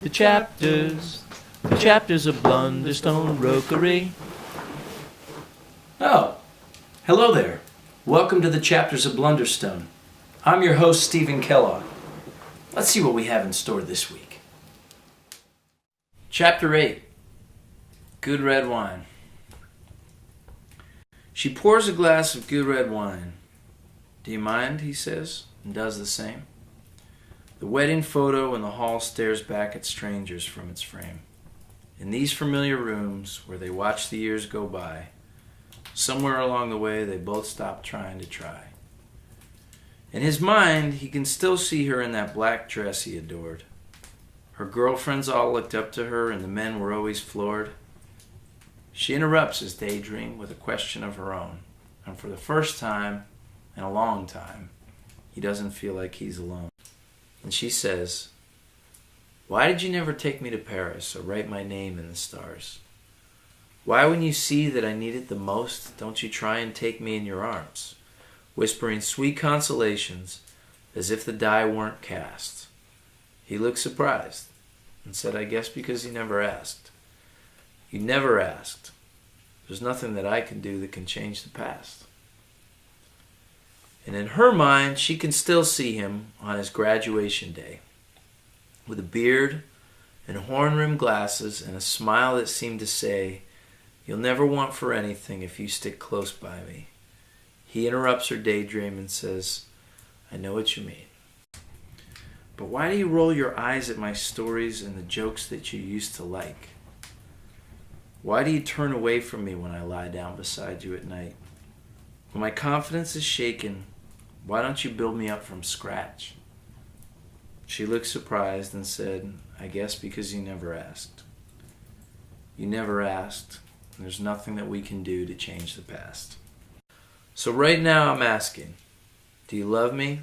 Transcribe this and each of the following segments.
The chapters of Blunderstone Rookery. Oh, hello there. Welcome to the Chapters of Blunderstone. I'm your host, Stephen Kellogg. Let's see what we have in store this week. Chapter 8, Good Red Wine. She pours a glass of good red wine. Do you mind, he says, and does the same. The wedding photo in the hall stares back at strangers from its frame. In these familiar rooms where they watch the years go by, somewhere along the way they both stopped trying to try. In his mind, he can still see her in that black dress he adored. Her girlfriends all looked up to her and the men were always floored. She interrupts his daydream with a question of her own, and for the first time in a long time, he doesn't feel like he's alone. And she says, "Why did you never take me to Paris or write my name in the stars? Why, when you see that I need it the most, don't you try and take me in your arms, whispering sweet consolations as if the die weren't cast?" He looked surprised and said, "I guess because you never asked. You never asked. There's nothing that I can do that can change the past." And in her mind, she can still see him on his graduation day, with a beard and horn-rimmed glasses and a smile that seemed to say, "You'll never want for anything if you stick close by me." He interrupts her daydream and says, "I know what you mean. But why do you roll your eyes at my stories and the jokes that you used to like? Why do you turn away from me when I lie down beside you at night? When my confidence is shaken, why don't you build me up from scratch?" She looked surprised and said, "I guess because you never asked. You never asked, and there's nothing that we can do to change the past. So right now I'm asking, do you love me?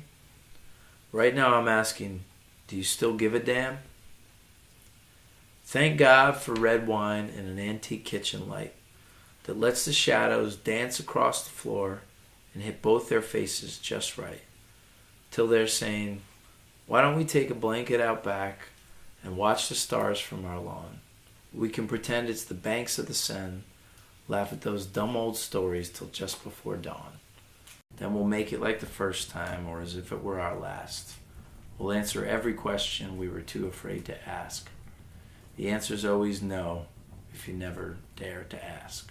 Right now I'm asking, do you still give a damn? Thank God for red wine and an antique kitchen light that lets the shadows dance across the floor and hit both their faces just right, till they're saying, why don't we take a blanket out back and watch the stars from our lawn? We can pretend it's the banks of the Seine, laugh at those dumb old stories till just before dawn. Then we'll make it like the first time, or as if it were our last. We'll answer every question we were too afraid to ask. The answer's always no, if you never dare to ask."